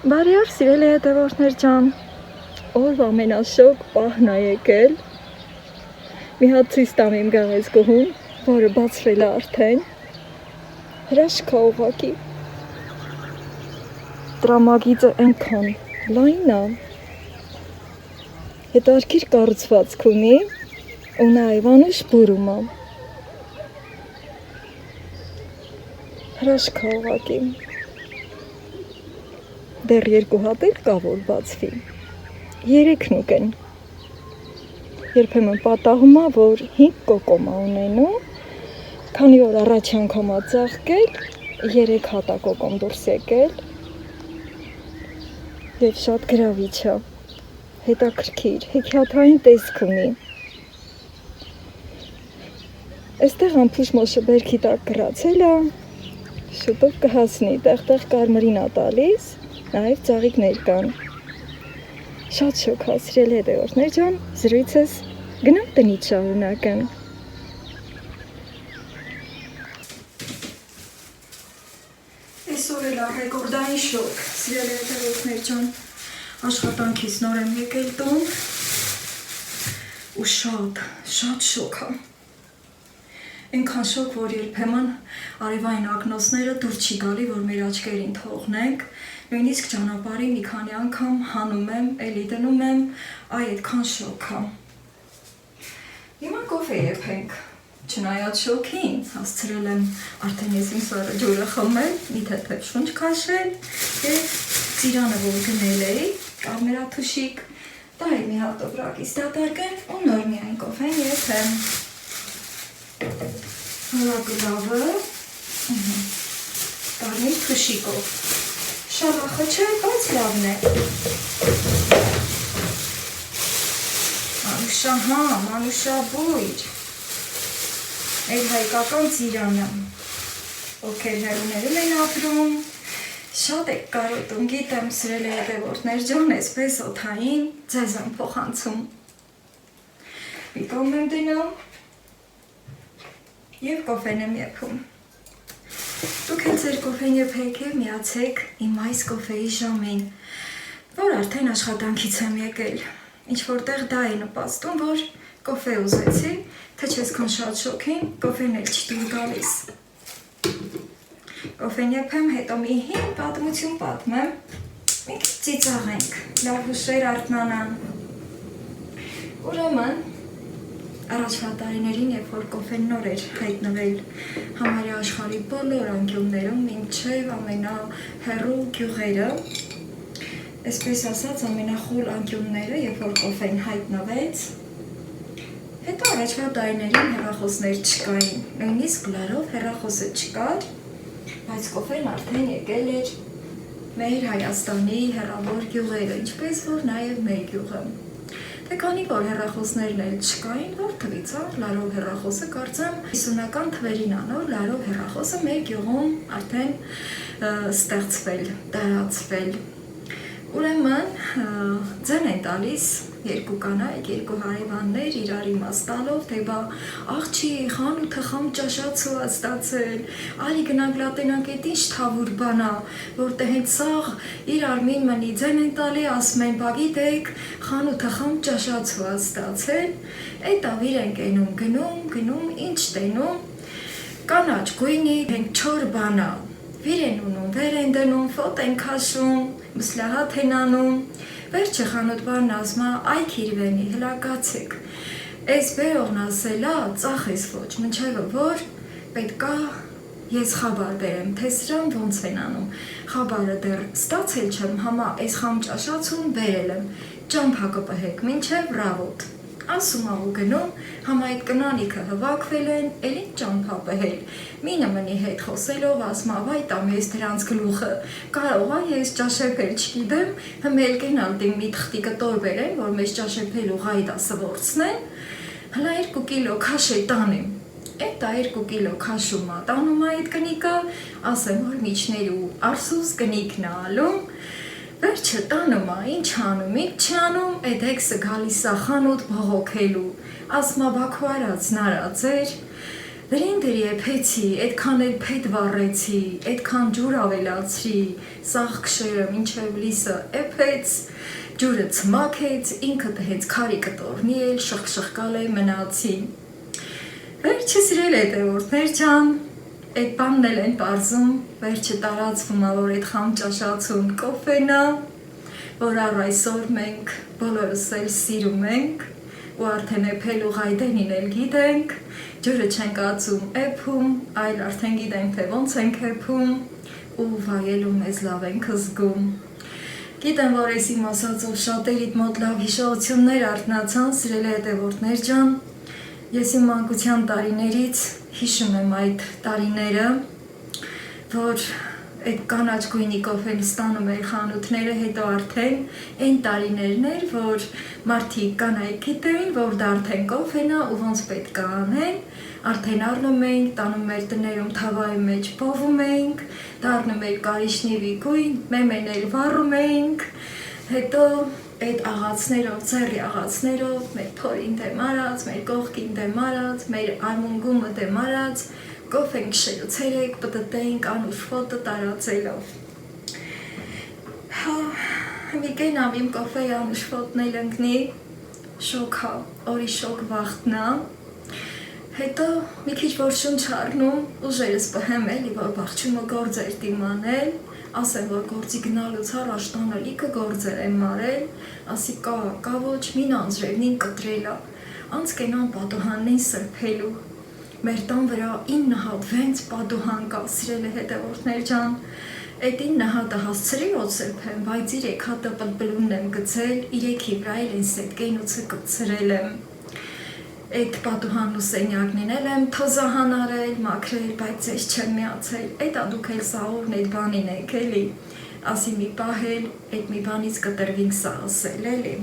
Բարի օր, սիրելի հետևորդներ ջան, օրվա ամենաշոգ պահն է եկել, մի հատ ցույց տամ իմ գեղեցկուհուն, որը բացվել է արդեն, հրաշք է ուղղակի, տրամագիծը այնքան լայն է, հետաքրքիր կառուցվածք ունի ու նաև անուշ բուրում է, հրաշք է ուղղակի. Դեռ երկու հատ էլ կա, որ բացվի, 3-ն ուկեն, երբեմն պատահում է, որ 5 կոկոմ է ունենում, քանի որ առաջի անգամ է ծաղկել, 3 հատ է կոկոմ դուրս եկել, և շատ գրավիչ է, հետաքրքիր, հեքիաթային տեսք ունի, այստեղ ամփուշ մոշը բերքի տակ կրացել է, շուտով կհասնի, տեղ-տեղ կարմրին է տալիս, նաև ծաղիկներ կան, շատ շոգ է, սիրելի հետևորդներ ջան, զրույցս գնամ տնից շարունակեմ. Այսօր էլ է ռեկորդային շոգ, սիրելի հետևորդներ ջան, աշխատանքից նոր եմ եկել տուն ու շատ շոգ է, այնքան շոգ, որ երբեմն արևային ակնոցները դուր չի գալի, որ մեր աչքերին թողնենք, նույնիսկ ճանապարհի մի քանի անգամ հանում եմ, էլի դնում եմ, այդքան շոգ է. Հիմա կոֆե եփենք, չնայած շոգին, հասցրել եմ արդեն ես իմ սառը ջուրը խմել, մի թեթև շունչ քաշել և ծիրանը, որ գնել էի, կարմրաթուշիկ, դա էլ մի հատ օվրակից դատարկեմ ու նոր միայն կոֆեն եփեմ. Հոլագրավը, կարմիր թուշիկով, շալախը չէ, բայց լավն է, մանուշա բույր, էլ հայկական ծիրանը, ովքեր հեռուներում են ապրում, շատ եք կարոտում, գիտեմ սիրելի հետևորդներ ջան, այսպես օդային ձեզ եմ փոխանցում, մի կողմ եմ դնում և կոֆեն եմ եփում. Դուք էլ ձեր կոֆեն եփեք և միացեք իմ այս կոֆեի ժամին, որ արդեն աշխատանքից եմ եկել, ինչ-որտեղ դա է նպաստում, որ կոֆե ուզեցի, թե չեսքան շատ շոգին, կոֆեն էլ չդուր գալիս. Կոֆեն եփեմ, հետո մի հին պատմություն պատմեմ, մի քիչ ծիծաղենք, լավ հուշեր արթնանան. Ուրեմն, առաջվա տարիներին, երբ որ կոֆեն նոր էր հայտնվել համարյա աշխարհի բոլոր անկյուններում, մինչև ամենահեռու գյուղերը, այսպես ասած ամենախուլ անկյունները, երբ որ կոֆեն հայտնվեց, հետո առաջվա տարիներին հեռախոսներ չկային, նույնիսկ լարով հեռախոսը չկար, բայց կոֆեն արդեն եկել էր մեր Հայաստանի հեռավոր գյուղերը, ինչպես որ նաև մեր գյուղը. Թե քանի որ հեռախոսներն էլ չկային, որ թվից լարով հեռախոսը կարծեմ 50-ական թվերին անոր լարով հեռախոսը մեր գյուղում արդեն ստեղծվել, տարածվել. Ուրեմն ձեն են տալիս երկու կանայք, երկու հարևաններ իրար իմաստ տալով, թե բա աղջի խանութը խամ ճաշացու է ստացել, արի գնանք լատենանք էդ ինչ թավուր բան է, որտեղ հենց սաղ իրար մին մնի ձեն են տալի, ասում են, բա գիտեք, խանութը խամ ճաշացու է ստացել, էդ ավիր ենք էնում գնում, ինչ տենում, կանաչ գույնի, հենք չոր բան է, վիր են ունում, վեր են դնում, ֆոտ են քաշում, մսլահատ են անում, վերջը խանութբարն ասում է, այ քիրվենի, հլակացեք, այս բերողն ասելա, ծախ ես ոչ, մինչև որ պետքա ես խաբար բերեմ, թե սրան ոնց են անում, խաբարը դեռ ստացել չեմ, համա այս խամ ճաշացուն բերել եմ, ճամփա կպհեք, մինչև ռավոտ, ասում ա ու գնում, համա այդ կնանիքը հվակվել են, էլի ճամփա պհել, մինը մնի հետ խոսելով, ասում ա, վայ տամ ես դրանց գլուխը, կարող ա ես ճաշեփել չգիտեմ, հմել կենալ դեմ մի թղթի կտոր բերեն, որ մեզ ճաշեփելու գայդա սվորցնեն, հլա 2 կիլո քաշե տանեմ, էդ 2 կիլո քաշում ա, տանում ա այդ կնիկը, ասեմ, որ միջներու արսուս կնիկն ա ալում, վերջը տանում ա, ինչ անում, ինչ չանում, այդ հեքսը գալիս ա խանութ բողոքելու, ասում ա բաքու արած նարած էր, Բլենդերի էփեցի, այդքան էլ փետ վառեցի, այդքան ջուր ավելացրի, սաղ քշերը մինչև լիսը էփեց, ջուրը ցմաքեց, ինքը տհեց քարի կտորնի էլ շխշխկալ է մնացի։ Վերջը սիրել հետևորդներ ջան, այդ բանն էլ են պարզում, վերջը տարածվում է, որ այդ խամ ճաշացուն կոֆենա, որ առ այսօր մենք բոլորս էլ սիրում ենք, ու արդեն էփել ու ղայդենին էլ գիտենք, ջուրը չենք ածում էփում, այլ արդեն գիտենք, թե ոնց ենք էփում, ու վայելում մեզ լավ ենք զգում։ Գիտեմ, որ ես իմ ասածով շատերիդ մոտ լավ հիշողություններ արթնացան, սիրելի հետևորդներ ջան, ես իմ մանկության տարիներից հիշում եմ այդ տարիները, որ այդ կանաչ գույնի կոֆեն ստանում էր խանութները, հետո արդեն այն տարիներն էր, որ մարդիկ կանայք գիտեին, որ դա արդեն կոֆենա ու ոնց պետք է անեն, արդեն առնում էինք, տանում էր տներում թավայի մեջ փովում էինք, դառնում էր կարիշնիվի գույն, մեմեն էլ վառում էինք, հետո այդ աղացներով, ձեռի աղացներով, մեր փորին դեմ արած, մեր կողքին դեմ արած, մեր արմունգումը դեմ արած, կոֆեն քշելուց երեք պտտեինք անուշ ֆոտո տարածելով։ Մի կենամ իմ կոֆեի անուշ ֆոտն էլ ընկնի, շոքա, օրի շոք վախտնա, հետո մի քիչ որ շունչ առնում, ուժերս պհեմ էլի, որ բաղչումը գործեր դիմանել, ասեմ, որ գործի գնալուց առաջ տանը լիքը գործեր եմ մարել, ասի կա ոչ, մին անձրևնին կտրելա, անց կենան պատուհաննին սրբելու, մեր տան վրա 9 հատ վենց պատուհան կա, սիրելի հետևորդներ ջան, այդ 9 հատը հասցրի որ սրբեմ, բայց 3 հատը պլպլունն եմ գցել, 3-ի վրա էլ ինձ այդ կենոցը կպցրել եմ, այդ պատուհանն ու սենյակնին էլ եմ թոզահան արել, մաքրել, բայց ես չեմ միացել, այդ ադուք էլ սաղորն այդ բանին եք էլի, ասի մի պահ էլ այդ մի բանից կտրվինք սա ասել էլի,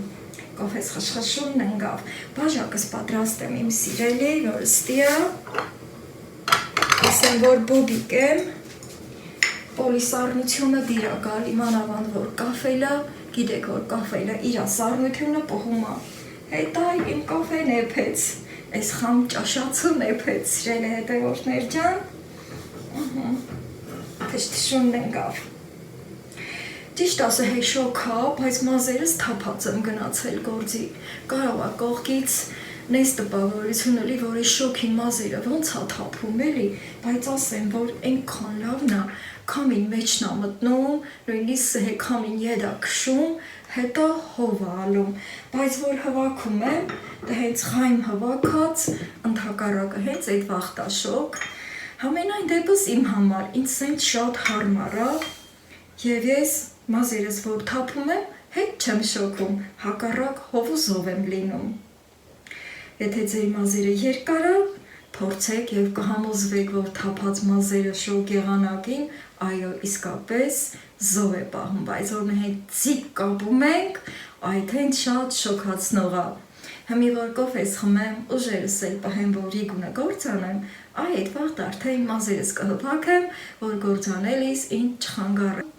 կոֆես խշխշունն ընգավ, բաժակս պատրաստ եմ իմ սիրելի, որ ստիա, ասեմ, որ բոբիկ եմ, պոլիսառնությունը դիրա գալ, իմանավանդ, որ կաֆելա, գիտեք, որ կաֆելա իրա սառնությունը պողում է, հետա իմ կոֆեն էփեց, այս խամ ճաշացուն էփեց, սիրելի հետևորդներ ջան, թշթշունն ընգավ, ճիշտ ասը հեյ շոքա, բայց մազերս թափած եմ գնացել գործի, կարող է կողքից նես տպավորությունը լի, որ այս շոքին մազերը ոնց է թափում էլի, բայց ասեմ, որ այնքան լավն է, քամին մեջն է մտնում, նույնիսկ սհե քամին եդ է քշում, հետո հով է ալում, բայց որ հվաքում եմ, դա հենց խայմ հվակած, ընդհակառակը հենց այդ վախտաշոք, համենայն դեպս իմ համար, ինձ սենց շատ հարմար է, և ես մազերս որ թափում եմ, հետ չեմ շոքում, հակառակ հով ու զով եմ լինում։ Եթե ձեր մազերը երկար է, փորձեք և կհամոզվեք, որ թափած մազերը շոկ եղանակին, այո, իսկապես զով է պահում, բայց որ հետ ձիգ կապում ենք, այդ հենց շատ շոքացնող է։ Հիմի որ կոֆես խմեմ, ուժերս էլ պահեմ, որ իգունը գործանեմ, այդ վաղտ արդեն մազերս կհպակեմ, որ գործանելիս ինձ չխանգարեմ։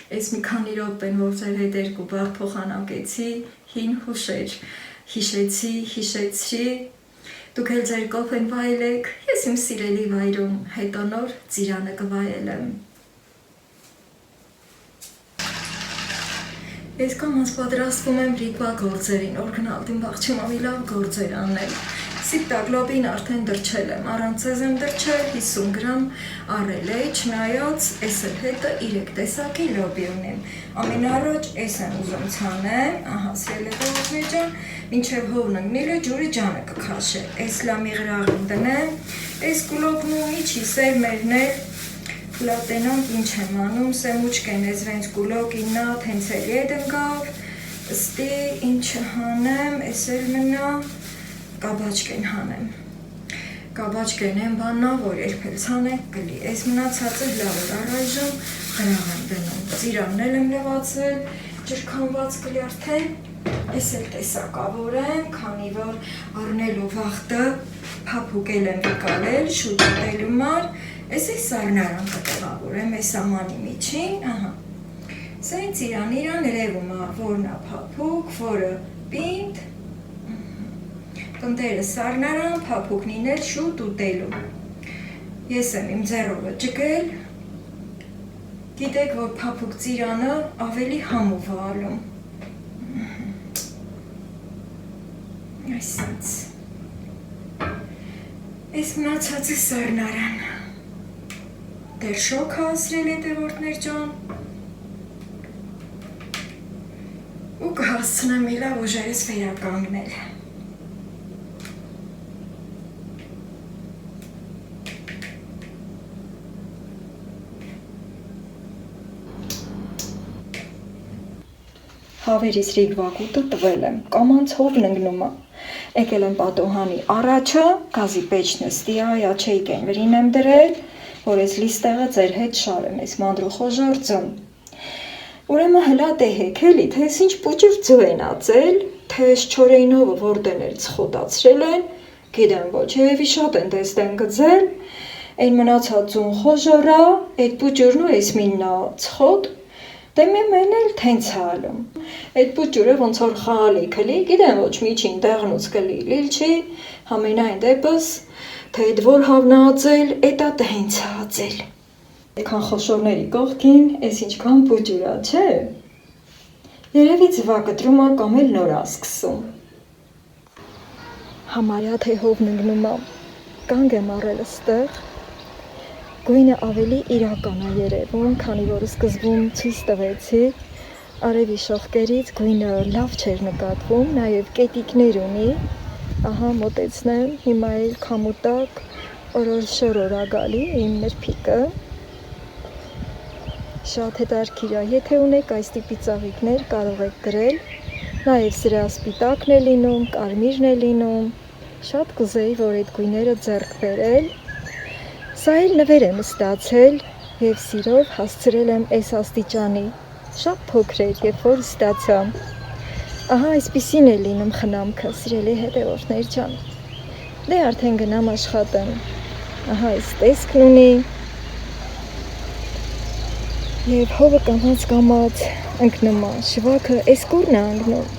Ես մի քանի րոպեն, որ ձեր հետ երկու բաղ փոխանակեցի, հին հուշեր, հիշեցի, դուք էլ ձեր կոֆեն վայելեք, ես իմ սիրելի վայրում, հետո նոր ծիրանը կվայելեմ։ Ես կամաց պատրաստվում եմ ռիկվա գործերին, օրգնալ դիմ բաղչում ամի լավ գործեր անել։ Սիպտագլոբին արդեն դրչել եմ, առանց ես եմ դրչել, 50 գրամ առել է, չնայած ես էլ հետը 3 տեսակի լոբի ունեմ, ամեն առաջ ես եմ ուզում ցանեմ, ահա սիրել է տողոքներ ջան, մինչև հովն ընգնելը ջուրի ջանը կքաշե, ես լամի գրաղին դնեմ, ես կուլոբն ու իչի սերմերն էլ, լատենանք ինչ եմ անում, սեմուչկեն ես վենց կուլոկինա, թենց էլ եդ ընգավ, ստի ինչը հանեմ, ես էլ մնա, կաբաչկեն հանեմ, կաբաչկեն եմ բաննա, որ երբել ցանեք գլի, ես մնացածը լավ էր առայժմ գրաղ եմ դնում, ծիրանն էլ եմ լվացել, ջրքանված գլի արդեն, ես էլ տեսակավոր եմ, քանի որ առնելու վաղտը փափուկ էլ եմ վիկալել, շուտ ուտելու մար, ես այս սարնարան կտեղավոր եմ, ես ամանի միջին, ահա, սեն ծիրան իրան երևում է, որն է փափուկ, որը պինդ, Տնդերը սարնարան, փափուկնին էլ շուտ ուտելու, Ես եմ իմ ձեռովը ջգել, գիտեք, որ փափուկ ծիրանը ավելի համով է ալում։ Այսինց, ես մնացածը սառնարան, դեր շոք հասրել հետևորդներ ջան, ու կհասցնեմ մի լավ ուժերս վերականգնել։ Հավերիս ռիգվակուտը տվել եմ, կամանց հովն ընգնում է, եկել եմ պատոհանի առաջը, գազի պեչն ստի է, յաչեյկեն վրին եմ դրել, որ ես լիստեղը ձեր հետ շարեմ, ես մանդրու խոժորձում։ Ուրեմն հլա դեհեք էլի, թե ես ինչ պուճր ձու են ածել, թե ես չորեյնովը որդեն էլ ծխոտացրել են, գիտեմ ոչ, եվի շատ են տեստեն գձել, այն մնացած ձուն խոժորա, այդ պուճուրնու ես միննա ծխոտ, դե մեն էլ թենց ալում, այդ պուճուրը ոնց որ խաղալի կլի, գիտեմ ոչ միջին տեղնուց կլի, լիլ չի, համենայն դեպս, թե այդ որ հավնա ածել, էտա տհենց ածել։ Այդքան խոշորների կողքին, ես ինչքան պուճուրա, չէ։ Երևի ձվակտրում է կամ էլ նոր ասկսում։ Համարյա թե հովն ընգնում է, կանգ եմ առել ստեղ, գույնը ավելի իրական է երևում, քանի որ սկզբում ցույց տվեցի, արևի շողկերից գույնը լավ չէր նկատվում, նաև կետիկներ ունի, ահա մոտեցնեմ, հիմա էլ քամուտակ, օրոր-շորոր ա գալի իմ նրբիկը, շատ հետարքիր է, եթե ունեք այս տիպի ծաղիկներ կարող եք գրել, նաև սրա սպիտակն է լինում, կարմիրն է լինում, շատ կուզեի, որ այդ գույները ձեռք բերել, սա էլ նվեր եմ ստացել և սիրով հասցրել եմ այս աստիճանի, շատ փոքր էր, երբ որ ստացա, ահա այսպիսին է լինում խնամքը, սիրելի հետևորդներ ջան, դե արդեն գնամ աշխատեմ, ահա այս տեսքն ունի, և հովը կամաց ընկնում է, շվաքը այս կուրն է ընկնում,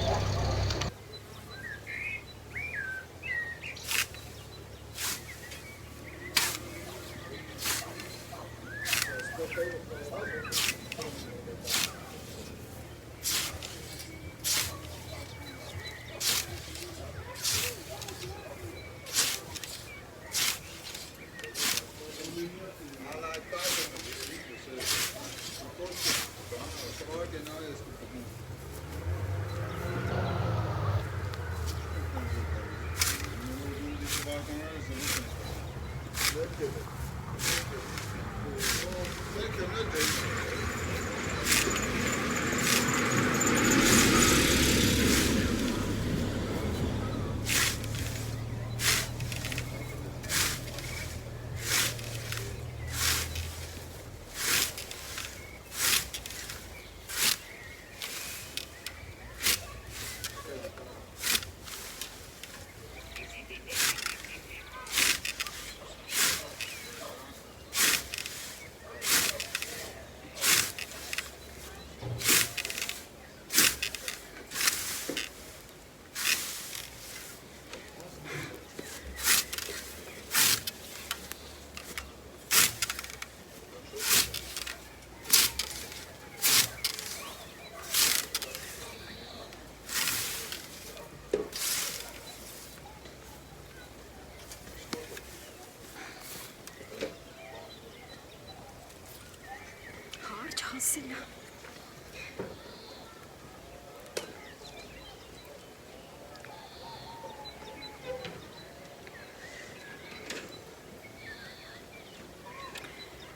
հասելա,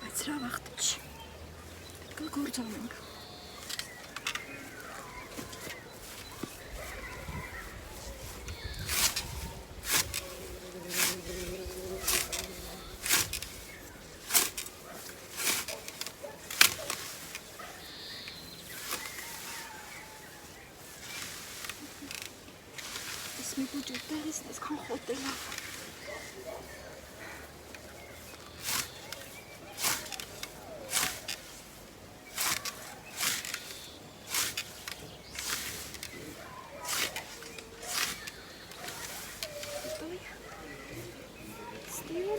բայց հրա վաղտ չի, կգործանենք, մի բուջր տեղից այսքան խոտել է։ Ստիլ։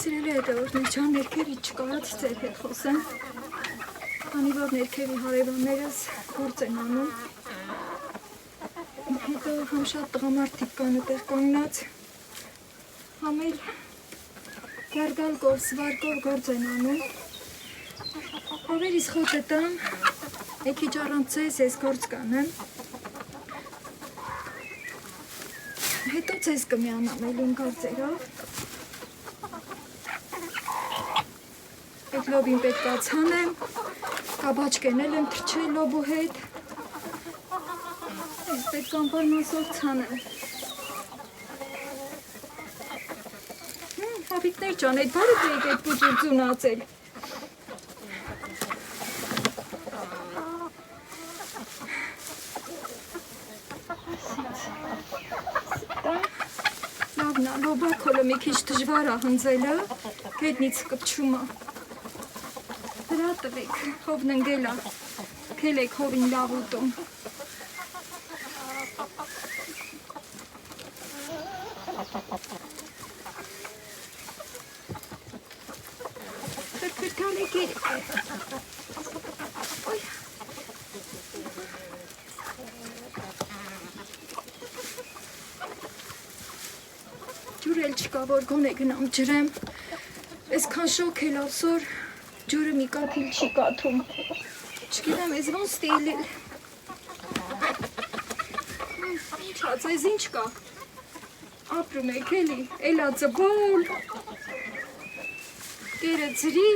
Սիրելի հետևորդներ ջան, ներքևի չկարած ձեր հետ խոսեմ, քանի որ ներքևի հարևաններս գործ են անում, հետո համ շատ տղամարդիկ կան այդտեղ կանգնած, համ էլ գարգալկով, սվարկով գործ են անում, հավերիս խոտը տամ, մի քիչ առանց ձեզ ես գործ կանեմ, հետո ձեզ կմիանամ էլ իմ գործերով, այդ լոբին պետք է ցանեմ, կաբաչկեն էլ եմ թրջել լոբու հետ, այս պետք անպայմանով ցանեմ։ Հավիկներ ջան, այդ բարդ էիք այդ պուճուր ձունացել։ Լավն է, լոբակոլը մի քիչ դժվար է հնձելը, գետնից կպչում է։ Դրա տվեք, հովն ընգել է, քել եք հովին լավ ուտում։ Քրքրքալ եք երեք է։ Ջուր էլ չկա, որ գոնե գնամ ջրեմ, այսքան շոք էլ ասոր, ջուրը մի կաթիլ չի կաթում, չգիտեմ ես ոնց տիելել, ինչ ած ես ինչ կա, ապրում եք էլի, էլա ձբոլ, կերը ձրի,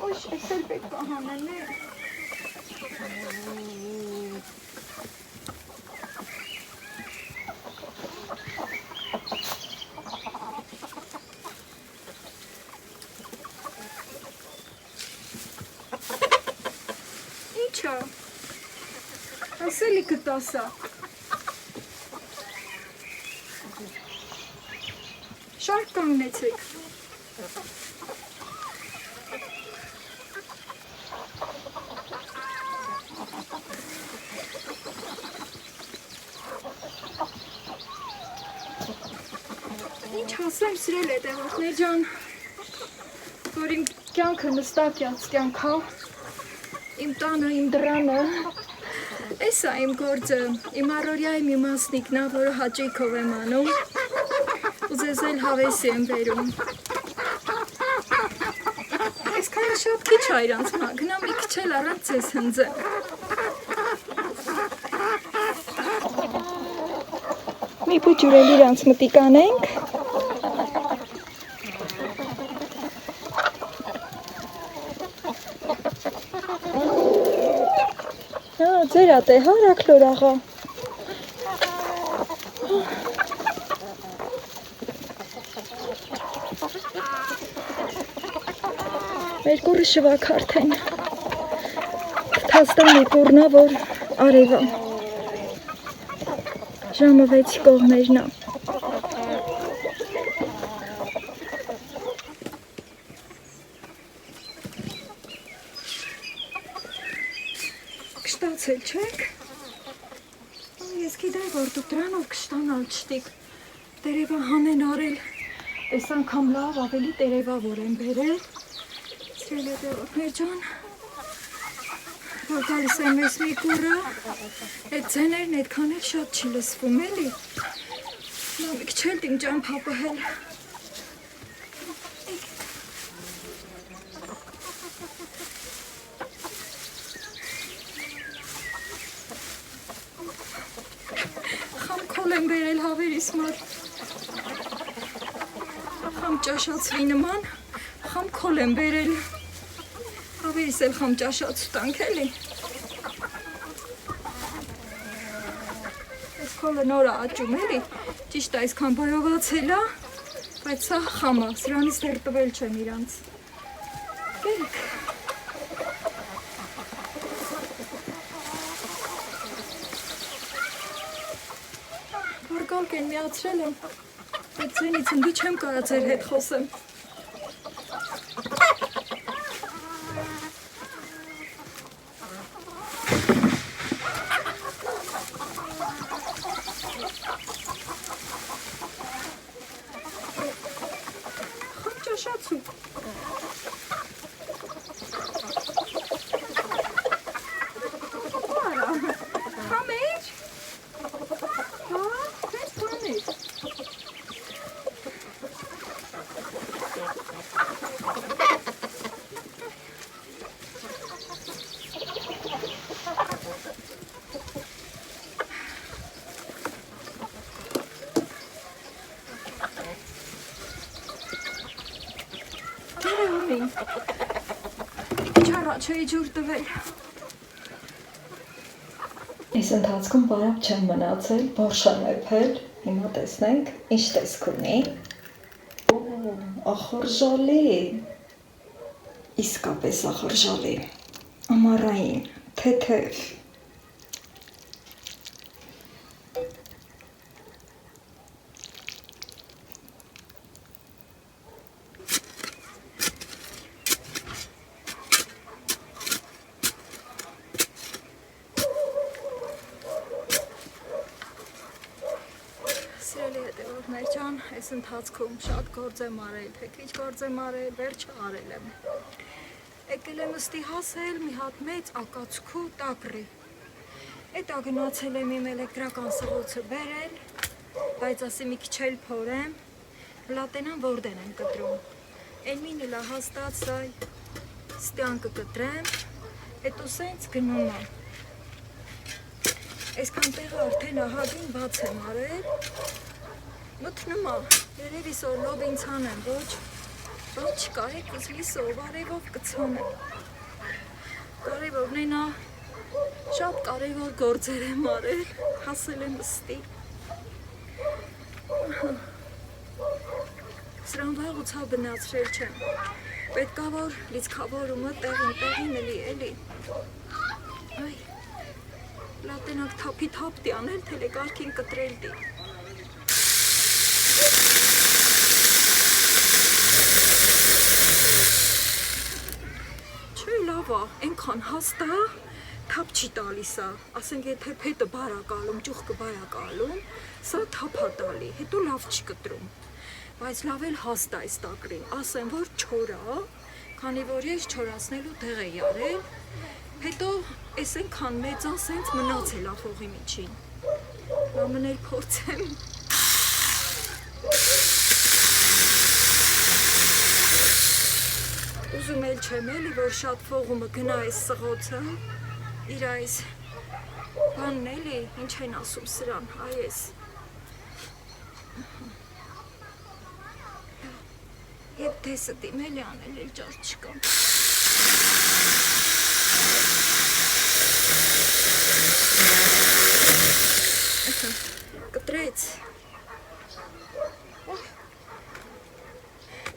ոյշ ես էլ պետք է հանեն է, ասելի կտասա, շարք կանգնեցեք, ինչ հասեմ սիրել հետևորդներ ջան, որ իմ կյանքը նստակյաց կյանք հա, իմ տանը, իմ դրանը, Էս է իմ գործը, իմ առօրյայի մի մասնիկն է, որը հաճույքով եմ անում, ու ձեզ էլ հավեսի եմ բերում։ Այսքանը շատ քիչ է իրանց մա, գնամ մի քիչ էլ առանց ձեզ հնձեմ։ Մի բուջուր էլ իրանց մտիկ անենք։ Ձեր ատ է, հա, Ռաքլոր աղա։ Մեր կուրը շվակ արդեն։ Թաստանի կուրնա, որ արևա։ Ժամը 6 կողմերն է։ Կշտացել չեք, ես գիտեմ, որ դուք դրանով կշտանալ չտիք, տերևա հանեն արել, այս անգամ լավ ավելի տերևավոր են բերել, սրել հետևորդներ ջան, որ գալիս է մեզ մի կուրը, այդ ձեներն այդքան էլ շատ չի լսվում էլի, նամիք չել դիմ ջան պապահել, եմ բերել հավերիս մար, խամ ճաշացվի նման, խամ քոլ եմ բերել, հավերիս էլ խամ ճաշաց ուտանք էլի, այս քոլը նոր է աճում էլի, ճիշտ այսքան բոյովացել է, բայց սա խամ է, սրանից դեռ տվել չեմ իրանց, գերիք, Գալք են միացրել եմ, այդ ձենից ընդի չեմ կարա ձեր հետ խոսեմ։ Ինչ առաջ էի ջուր տվել։ Այս ընթացքում բարակ չեմ մնացել, բորշան էփել, հիմա տեսնենք ինչ տեսք ունի։ Ախորժալի, իսկապես ախորժալի, ամառային, թեթև։ Սիրելի հետևորդներ ջան, այս ընթացքում շատ գործ եմ արել, թե քիչ գործ եմ արել, վերջը արել եմ։ Եկել եմ ըստի հասել մի հատ մեծ ակացքու տակրի։ Էտա գնացել եմ իմ էլեկտրական սղոցը բերել, բայց ասի մի քիչ էլ փորեմ, լատենան որդեն եմ կտրում։ Էնմին լա հաստատ սայ ստյան կկտրեմ, հետո սենց գնում եմ։ Այսքան տեղը արդեն ահագին բաց եմ արել, մտնում եմ, երևի սորլով ինձ հանեմ, ոչ չկա, եկ ուզլի սով, արևով կցանեմ։ Կարևորն է նա, շատ կարևոր գործեր եմ արել, հասել եմ ըստի։ Սրան վաղ ու ցավ բնացրել չեմ, պետքա որ լիցքավորումը տեղին էլի, այ, լատենակ թապի թապ դի անել, թել է կարգին կտրել դի։ Չէ լավա, ենքան հաստա, թապ չի տալիսա, ասենք եթե փետը բարակալում, ճուղկը բարակալում, սա թապ հա տալի, հետո լավ չի կտրում, բայց լավ էլ հաստա այս տակրին, ասեմ որ չորա, քանի որ ես չորացնելու տեղ էի արել, հետո այս ենքան մեծան սենց մնացել ախողի միջին, լամն էլ փորձեմ, ուզում էլ չեմ էլի, որ շատ ֆողումը գնա այս սղոցը, իր այս բանն էլի, ինչ են ասում սրան, այս, եվ տեսը դիմ էլի անել էլ ճար չկա։ Կտրեց,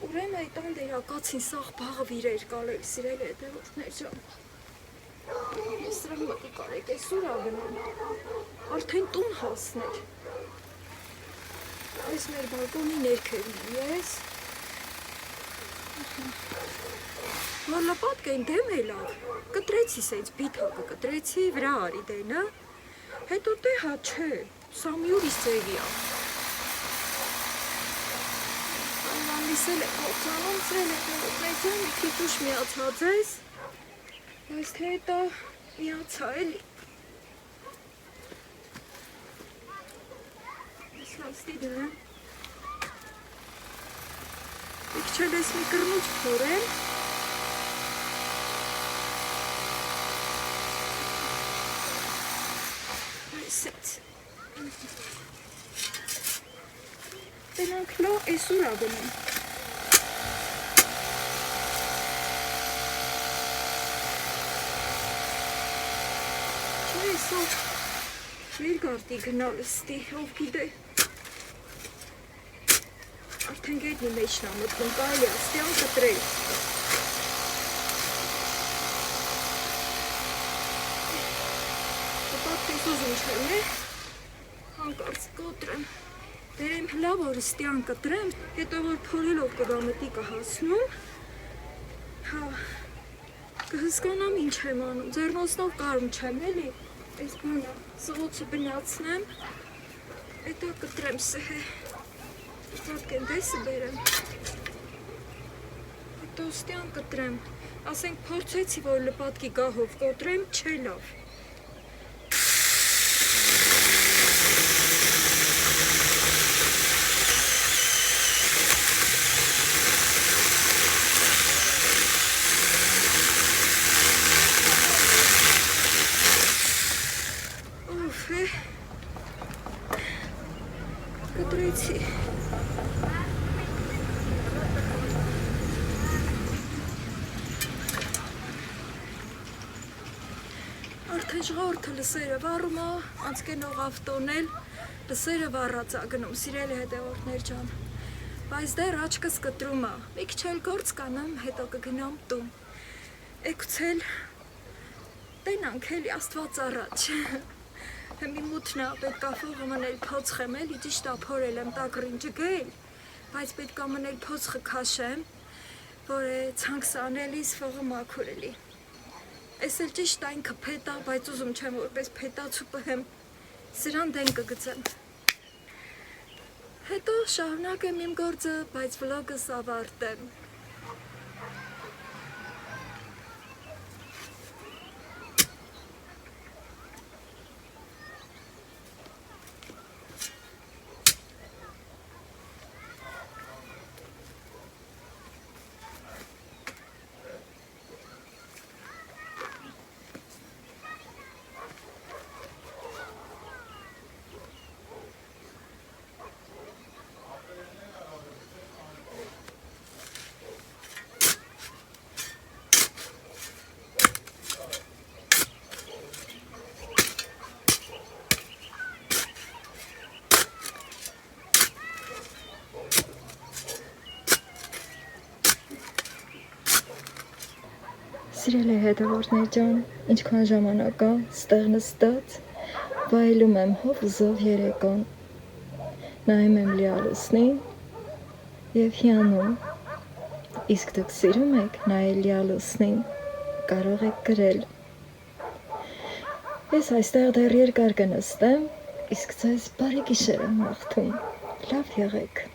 ուրեմն այդ ան դերակացին սաղ բաղը վիրեր կալել, սիրել է հետևորդներ ջան, ես սրան մտի կարեք է սուր ագնում, արդեն տուն հասներ, այս մեր բալկոնի ներքևն եմ ես, որ լապատք են դեմ է լավ, կտրեցի սենց բիթակը, կտրեցի վրա արի դենը, հետո դե հա չէ, սա մի ուրիշ ձևի ա, լիսել է կործանում, ծրել է կողնեցան, մի քիչ ուշ միացած ես, բայց թե հետա միացա էլի, ես հաստի դրեմ, իք չել ես մի կրնուչ փորեմ, այսեց, տենանք լո էսուր ագնում, Այսօր երկարտի գնալ ըստի, ով գիտե, արդեն գետնի մեջն ամտքում կարելի աստյան կտրել, հպատ տես ուզում չեմ է, հանկարծ կոտրեմ, դերեմ հլա որ աստյան կտրեմ, հետո որ փորելով կգա մտիկը հասնում, հա, կհսկանամ ինչ եմ անում, ձեռնոցնով կարում չեմ էլի, այս բանը սղոցը բնացնեմ, հետա կտրեմ սհե, ծատկեն դեսը բերեմ, հետո ստյան կտրեմ, ասենք փորձեցի, որ լպատկի գահով կոտրեմ, չէ լավ, կտրեցի, ժողովուրդը լսերը վառում է, անցկենող ավտոնել, լսերը վառած է գնում, սիրելի հետևորդներ ջան։ Բայց դեռ աչքս կտրում է, մի քիչ էլ գործ կանեմ, հետո կգնամ տուն։ Էգուցել տենանք էլի Աստված առաջ։ Հեմի մութն է, պետք է փողը մնել փոց խմել, ճիշտ է փորել եմ տակրին ջգել, բայց պետք է մնել փոցը քաշեմ, որ է ցանքս անելիս փողը մաքուր էլի։ Էս էլ ճիշտ այն քփետ է, բայց ուզում չեմ որպես փետացու պահեմ, սրան դեն կգցեմ։ Հետո շարունակեմ իմ գործը, բայց վլոգս ավարտեմ։ Սիրելի հետևորդներ ջան, ինչքան ժամանակ է ստեղ նստած, վայելում եմ հովզով երեկոն, նայում եմ լիալուսնին և հիանում, իսկ դուք սիրում եք նայել լիալուսնին, կարող եք գրել։ Ես այստեղ դեռ երկար կնստեմ, իսկ ձեզ բարի գիշեր եմ մաղթում, լավ եղեք։